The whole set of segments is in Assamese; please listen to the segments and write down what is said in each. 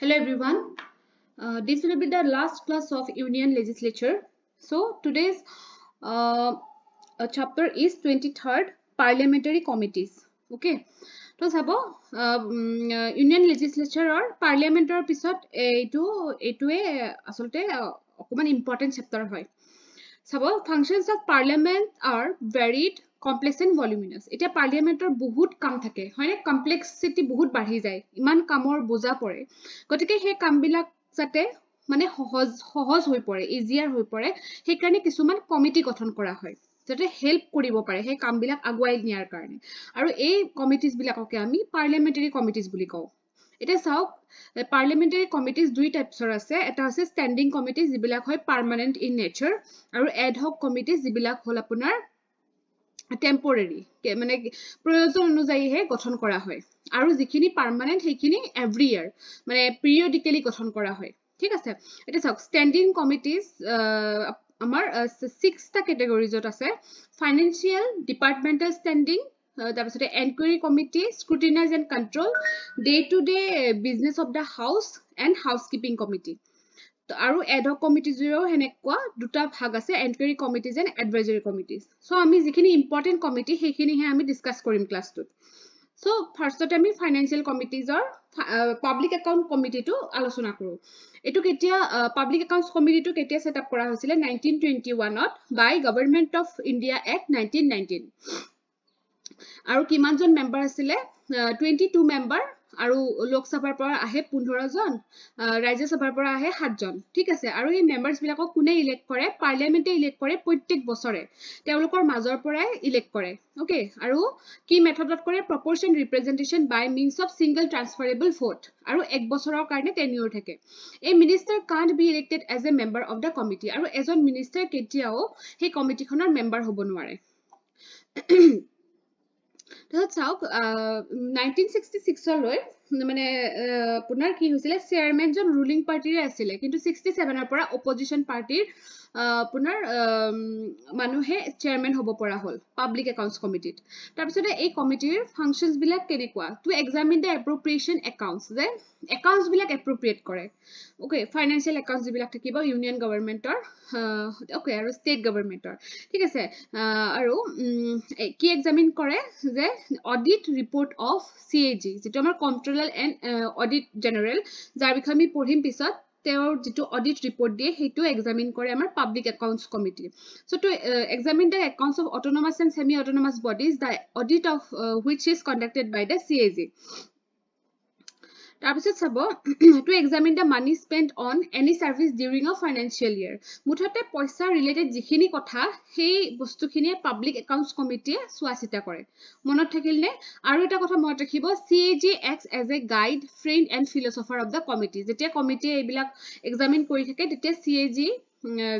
Hello everyone. This will be the last class of Union Legislature. So today's chapter is 23rd Parliamentary Committees. Okay. So sabo Union Legislature or Parliament or pisot eituwe asolte okuman important chapter hoy. Sabo functions of Parliament are varied, complex and voluminous. Eta Parliamentor বহুত কাম থাকে হয়নে কমপ্লেক্সিটি বহুত বাঢ়ি যায় ইমান কামৰ বোজা পৰে গতিকে হে কামবিলাক যাতে মানে সহজ হৈ পৰে ইজিয়াৰ হৈ পৰে সেই কাৰণে কিছুমান কমিটি গঠন কৰা হয় যাতে হেল্প কৰিব পাৰে সেই কামবিলাক আগুৱাই নিয়াৰ কাৰণে আৰু এই কমিটিজ বিলাককে আমি পাৰ্লিয়ামেন্টাৰী কমিটিজ বুলি কওঁ এটা চাওক পাৰ্লিয়ামেন্টাৰী কমিটিজ দুই টাইপছৰ আছে এটা আছে ষ্টেণ্ডিং কমিটিজ যিবিলাক হয় পাৰ্মানেন্ট ইন নেচাৰ আৰু এড হক কমিটিজ যিবিলাক হল আপোনাৰ টেম্পোৰাৰী মানে প্ৰয়োজন অনুযায়ী হে গঠন কৰা হয় আৰু যিখিনি পাৰ্মানেন্ট সেইখিনি এভৰি ইয়াৰ মানে পিৰিয়ডিক্যালি গঠন কৰা হয় ঠিক আছে এটা চাওক ষ্টেণ্ডিং কমিটিজ আমাৰ 6টা ক্যাটাগৰিজত আছে ফাইনান্সিয়াল ডিপাৰ্টমেন্টাল ষ্টেণ্ডিং তাৰপিছতে enquiry committee scrutinise and control day to day business of the house and housekeeping committee আৰু এডহক কমিটিজৰো হেনেকুৱা দুটা ভাগ আছে enquiry committees and advisory committees so আমি যিখিনি ইম্পৰ্টেন্ট কমিটি সেইখিনিহে আমি ডিসকাস কৰিম ক্লাছটোত সো ফাৰ্ষ্টতে আমি ফাইনান্সিয়াল কমিটিজৰ পাব্লিক একাউন্ট কমিটিটো আলোচনা কৰো এটো কেতিয়া পাব্লিক একাউন্টস কমিটিটো কেতিয়া সেট আপ কৰা হৈছিল 1921 ত বাই গভৰ্ণমেন্ট অফ ইণ্ডিয়া এক্ট 1919 আৰু কিমানজন মেম্বাৰ আছিল 22 মেম্বাৰ আৰু লোকসভাৰ পৰা আহে 15 জন ৰাজ্যসভাৰ পৰা আহে 7 জন ঠিক আছে আৰু এই মেম্বাৰস বিলাকক কোনে ইলেক্ট কৰে পাৰ্লিয়ামেন্টে ইলেক্ট কৰে প্ৰত্যেক বছৰে তেওঁলোকৰ মাজৰ পৰাই ইলেক্ট কৰে ওকে আৰু কি মেথডত কৰে proportion representation by means of single transferable vote আৰু এক বছৰৰ কাৰণে টেনিউৰ থাকে এই minister can't be elected as a member of the committee আৰু এজন মিনিষ্টাৰ কেতিয়াও সেই কমিটিখনৰ মেম্বাৰ হ'ব নোৱাৰে চাওক 1966 লৈ মানে পুনৰ কি হৈছিল চেয়াৰম্যান জন ৰুলিং পাৰ্টিৰে আছিল কিন্তু 67 ৰ পৰা অপজিশন পাৰ্টিৰ পুনৰ মানুহে চেয়াৰম্যান হ'ব পৰা হল পাব্লিক একাউন্টস কমিটিত তাৰ পিছতে এই কমিটিৰ ফাংচনস বিলাক কেনেকুৱা টু এক্সামিন দা এপ্ৰোপ্ৰিয়েশন একাউন্টস যে একাউন্টস বিলাক এপ্ৰোপ্ৰিয়েট কৰে ওকে ফাইনান্সিয়াল একাউন্টস বিলাক থাকিব ইউনিয়ন গভৰ্ণমেন্টৰ ওকে আৰু ষ্টেট গভৰ্ণমেন্টৰ ঠিক আছে আৰু কি এক্সামিন কৰে যে অডিট ৰিপোৰ্ট অফ CAG যেটো আমাৰ কন্ট্ৰোলাৰ এণ্ড অডিট জেনাৰেল যাৰ বিষয়ে আমি পঢ়িম পিছত তেওঁৰ যেটো অডিট ৰিপোৰ্ট দিয়ে হেতু এক্সামিন কৰে আমাৰ public accounts committee so to examine the accounts of autonomous and semi autonomous bodies the audit of which is conducted by the CAG তাৰপিছত চাব to examine the money spent on any service during a financial year মুঠতে পইচা ৰিলেটেড যিখিনি কথা সেই বস্তুখিনি পাব্লিক একাউন্টস কমিটিয়ে চোৱাচিতা কৰে মনত থাকিল নে আৰু এটা কথা মনত ৰাখিব CAG acts as a guide friend and philosopher of the committee যেতিয়া কমিটিয়ে এইবিলাক এক্সামিন কৰি থাকে তেতিয়া CAG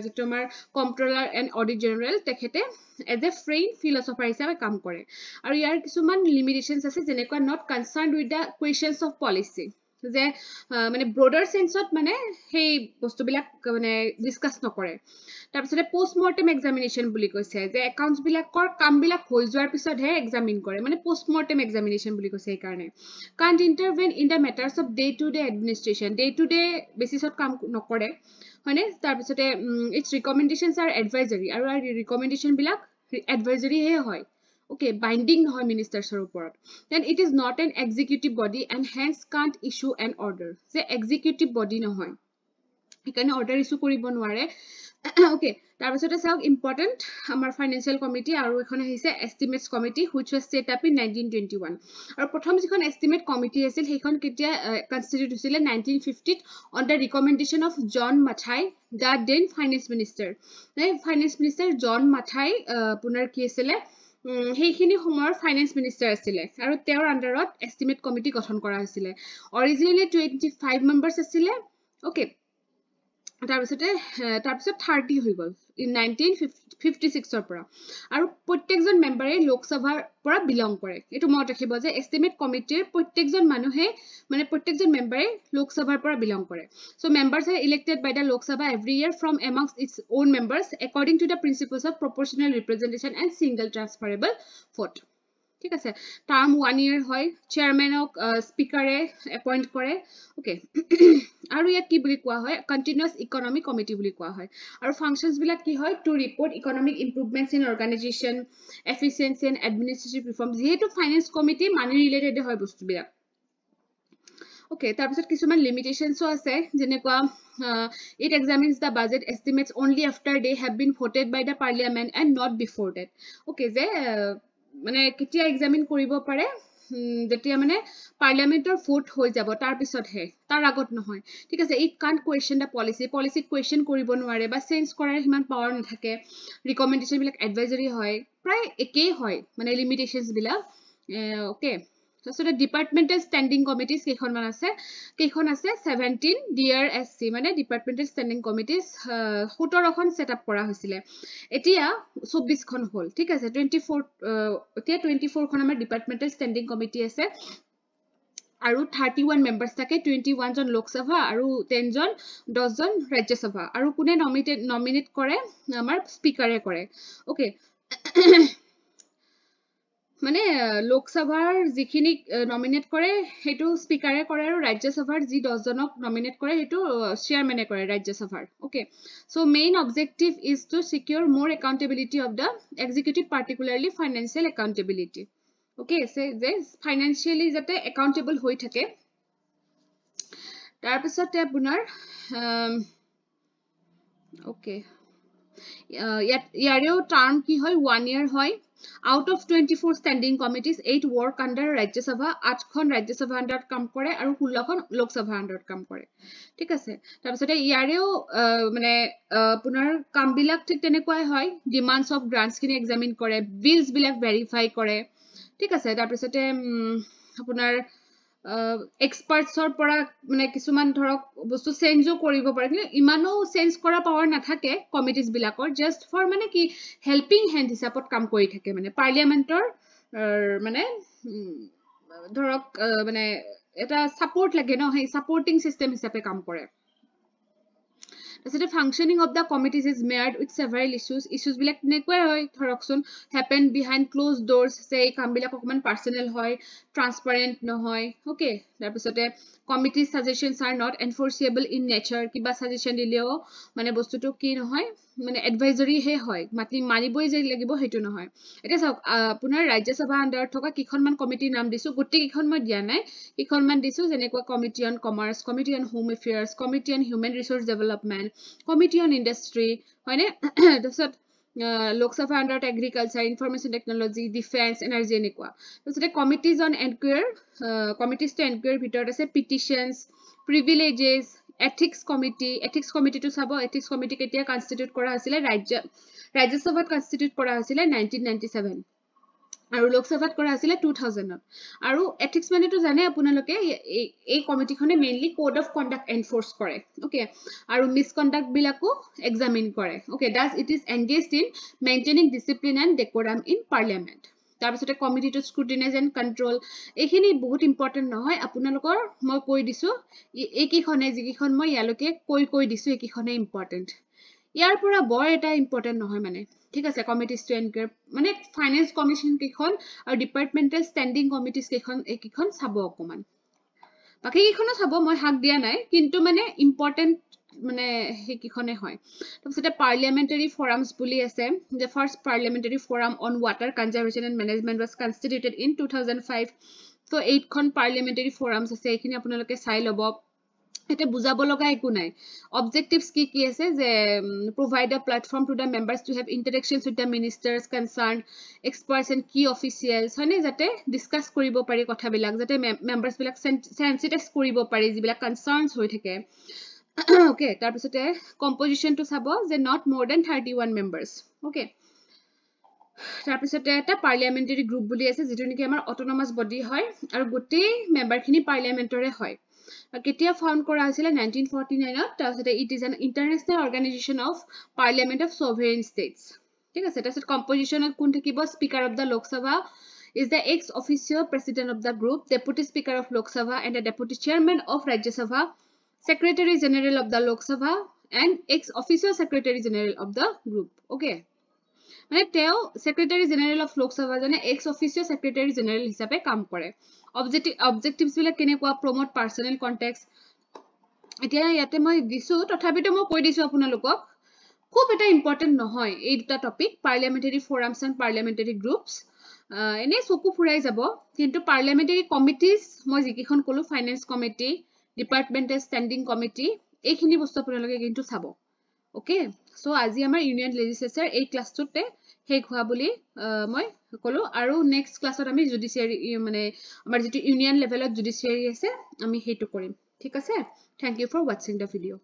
যেটো আমাৰ কন্ট্ৰোলাৰ এণ্ড অডিট জেনাৰেল তেখেতে as a friend philosopher হিচাপে কাম কৰে আৰু ইয়াৰ কিছুমান লিমিটেশনস আছে যেনেকুৱা not concerned with the questions of policy যে মানে ব্ৰডাৰ সেন্সত মানে সেই বস্তুবিলাক মানে ডিসকাস নকৰে তাৰপিছতে পোষ্টমৰ্টেম এক্সামিনেশন বুলি কৈছে যে একাউন্টস বিলাকৰ কামবিলাক হৈ যোৱাৰ পিছত হে এক্সামিন কৰে মানে পোষ্টমৰ্টেম এক্সামিনেশন বুলি কৈছে এই কাৰণে can't intervene in the matters of day to day administration day to day বেসিছত কাম নকৰে হয়নে তাৰপিছতে ইটস ৰিকমেন্ডেশনস আৰ এডভাইজৰী আৰু ৰিকমেন্ডেশন বিলাক এডভাইজৰী হে হয় okay binding নহয় ministers উপৰত then it is not an executive body and hence can't issue an order যে executive body নহয় এখানে order issue কৰিব নোৱাৰে okay তাৰপিছতে চাওক important আমাৰ ফাইনান্সিয়াল কমিটি আৰু এখন হৈছে estimates committee which was set up in 1921 আৰু প্ৰথম যিখন estimate committee আছিল সেইখন কেতিয়া constitute হৈছিল 1950 on the recommendation of John Mathai the then finance minister John Mathai পুনৰ কি আছিল সেইখিনি সময়ৰ ফাইনান্স মিনিষ্টাৰ আছিল আৰু তেওঁৰ আন্ডাৰত এস্টিমেট কমিটি গঠন কৰা হৈছিল অৰিজিনালি 25 মেম্বাৰস আছিল ওকে তাৰপিছত 30 হৈ গল ইন 1956 ৰ পৰা আৰু প্ৰত্যেকজন মেম্বাৰে লোকসভাৰ পৰা বিলং কৰে এটো মনত ৰাখিব যে এস্টিমেট কমিটিৰ প্ৰত্যেকজন মানুহে মানে প্ৰত্যেকজন মেম্বাৰে লোকসভাৰ পৰা বিলং কৰে so মেম্বাৰস are elected by the Lok Sabha every year from amongst its own members according to the principles of proportional representation and single transferable vote ঠিক আছে টার্ম 1 ইয়ার হয় চেয়ারম্যানক স্পিকারে এপয়েন্ট কৰে ওকে আৰু ইয়াক কি বুলি কোৱা হয় কন্টিনিউয়াস ইকোনমিক কমিটি বুলি কোৱা হয় আৰু ফাংশনস বিলাক কি হয় to report economic improvements in organisation efficiency and administrative reform যেহেতু ফাইনান্স কমিটি মানি ৰিলেটেড হয় বস্তুবিলাক Okay, তাৰপিছত কিছুমান লিমিটেশনসও আছে যেনেকুৱা it examines the budget estimates only after they have been voted by the parliament and not before that. Okay, যে মানে কেতিয়া এক্সামিন কৰিব পাৰে যেতিয়া মানে পাৰ্লিয়ামেন্টৰ ভোট হৈ যাব তাৰ পিছত হে তাৰ আগত নহয় ঠিক আছে it can't question the policy question কৰিব নোৱাৰে বা চেঞ্জ কৰাৰ হিমান পাৱাৰ নাথাকে ৰিকমেন্ডেশন বিলাক এডভাইজৰি হয় প্ৰায় একেই হয় মানে লিমিটেশনস বিলাক okay so the departmental standing committees কেইখনমান আছে কেইখন আছে 17 DRSC মানে departmental standing committees 17 খন সেটআপ কৰা হৈছিল এতিয়া 24 খন হ'ল ঠিক আছে 24 এতিয়া 24 খন আমাৰ departmental standing committee আছে আৰু 31 members থাকে 21 জন লোকসভা আৰু 10 জন 10 জন ৰাজ্যসভা আৰু কোনে নমিনেট কৰে আমাৰ স্পিকাৰে কৰে ওকে মানে লোকসভাৰ যিখিনি নমিনেট কৰে হেতু স্পিকাৰে কৰে আৰু ৰাজ্যসভাৰ যি 10 জনক নমিনেট কৰে হেতু চেয়াৰম্যানে কৰে ৰাজ্যসভাৰ okay so main objective is to secure more accountability of the executive particularly financial accountability okay say যে ফাইনান্সিয়ালি যাতে একাউন্টেবল হৈ থাকে তাৰ পিছতে আপোনাৰ ওকে ইয়াৰেও টার্ম কি হয় 1 ইয়ার হয় out of 24 standing committees 8 work under Rajya Sabha 8 খন Rajya Sabha under কাম কৰে আৰু 16 খন Lok Sabha under কাম কৰে ঠিক আছে তাৰ পিছতে ইয়াৰেও মানে পুনৰ কাম বিলাক ঠিক তেনেকৈ হয় ডিমান্ডস অফ গ্ৰান্টস খিনি এক্সামিন কৰে বিলস বিলাক ভেৰিফাই কৰে ঠিক আছে তাৰ পিছতে আপোনাৰ এক্সপাৰ্টছৰ পৰা মানে কিছুমান ধৰক বস্তু চেঞ্জও কৰিব পাৰে কিন্তু ইমানো চেঞ্জ কৰা পাৱাৰ নাথাকে কমিটিজ বিলাকৰ জাস্ট ফৰ মানে কি হেল্পিং হ্যান্ড হিচাপত কাম কৰি থাকে মানে পাৰ্লিয়ামেন্টৰ মানে ধৰক মানে এটা সাপোৰ্ট লাগে ন সেই সাপোৰ্টিং সিস্টেম হিচাপে কাম কৰে The functioning of the committees is marred with several issues বিলাক নেকৈ হয় ধৰকচোন happen behind closed doors say কাম বিলাক অকমান পাৰ্সোনাল হয় ট্ৰান্সপাৰেন্ট নহয় ওকে তাৰ পিছতে committee suggestions are not enforceable in nature কিবা সাজেশন দিলেও মানে বস্তুটো কি নহয় মানে এডভাইজৰি হে হয় মানিবই যে লাগিব হেতু নহয় এটা সব আপোনাৰ ৰাজ্যসভা আন্ডাৰ থকা কিখনমান কমিটিৰ নাম দিছো গুটি কিখন মই দিয়া নাই কিখনমান দিছো যেনেকুৱা committee on commerce committee on home affairs committee on human resource development committee on industry হয়নে তাৰপিছত Lok Sabha under agriculture information technology defence energy এনেকুৱা তাৰপিছত committees on enquire committees to enquire ভিতৰত আছে petitions privileges ethics committee to sabo ethics committee ketia constitute kora hasile rajya sabhat constitute kora hasile 1997 aru lok sabhat kora hasile 2000 aru ethics mane to jane apunaloke ei committee khone mainly code of conduct enforce kore okay aru misconduct bilako examine kore okay thus it is engaged in maintaining discipline and decorum in parliament তাৰপিছতে কমিটি টু স্ক্ৰুটিনাইজ এণ্ড কন্ট্ৰোল এইখিনি বহুত ইম্পৰ্টেন্ট নহয় আপোনালোকৰ মই কৈ দিছো এইকিখনে যিকিখন মই ইয়ালৈকে কৈ দিছো এইকিখনে ইম্পৰ্টেন্ট ইয়াৰ পৰা বৰ এটা ইম্পৰ্টেন্ট নহয় মানে ঠিক আছে কমিটিজ টু এনকুয়াৰ মানে ফাইনান্স কমিশন কিখন আৰু ডিপাৰ্টমেন্টাল ষ্টেণ্ডিং কমিটিজ কিখন এইকিখন চাব অকমান বাকি কিখনো চাব মই হাক দিয়া নাই কিন্তু মানে ইম্পৰ্টেন্ট মানে হেকিখনে হয় তাৰপিছতে পাৰ্লিয়ামেন্টাৰী ফোৰামস বুলি আছে the first parliamentary forum on water conservation and management was constituted in 2005 so 8 খন parliamentary forums আছে এইখিনি আপোনালোকে চাই লব এটা বুজাব লগা একো নাই objectives কি আছে যে provide a platform to the members to have interactions with the ministers concerned experts and key officials হয়নে যাতে ডিসকাস কৰিব পাৰি কথাবিলাক যাতে মেম্বাৰস বিলাক সেনসিটাইজ কৰিব পাৰি যিবিলাক কনসাৰ্নস হৈ থাকে okay তাৰপিছতে composition to চাব যে not more than 31 members okay তাৰপিছতে এটা পাৰ্লিয়ামেন্টাৰী গ্ৰুপ বুলি আছে যেটো নেকি আমাৰ অটোনমাস বডি হয় আৰু গোটেই মেম্বাৰখিনি পাৰ্লিয়ামেন্টৰে হয় কেতিয়া ফাউন্ড কৰা হৈছিল 1949 ত তাৰপিছতে it is an international organization of parliament of sovereign states ঠিক আছে তাৰপিছত কম্পোজিশনত কোন থাকিব স্পিকাৰ অফ দা লোক সভা is the ex officio president of the group deputy speaker of lok sabha and the deputy chairman of rajya sabha secretary general of the lok sabha and ex officio secretary general of the group okay মানে তেওঁ সেক্ৰেটাৰী জেনেৰেল অফ লোকসভা জনে এক্স অফিচিয়েল সেক্ৰেটাৰী জেনেৰেল হিচাপে কাম কৰে অবজেক্টিভস বিলাক কেনেকুৱা প্ৰমোট পাৰ্সোনেল কন্টেক্টস এতিয়া ইয়াতে মই দিছো তথাপিতো মই কৈ দিছো আপোনালোকক খুব এটা ইম্পৰ্টেন্ট নহয় এই দুটা টপিক পাৰ্লিয়ামেন্টাৰী ফোৰামছ এণ্ড পাৰ্লিয়ামেন্টাৰী গ্ৰুপছ এনে চকু ফুৰাই যাব কিন্তু পাৰ্লিয়ামেন্টাৰী কমিটিজ মই যিকিখন কলো finance committee departmental standing committee এইখিনি বস্তু আপোনালোকে কিন্তু চাব ওকে সো আজি আমাৰ ইউনিয়ন লেজিসলেচাৰ এই ক্লাছটোতে শেষ হোৱা বুলি মই কলো আৰু নেক্সট ক্লাছত আমি জুডিচিয়াৰী মানে আমাৰ যেটো ইউনিয়ন লেভেলত জুডিচিয়াৰী আছে আমি হেতু কৰিম ঠিক আছে thank you for watching the video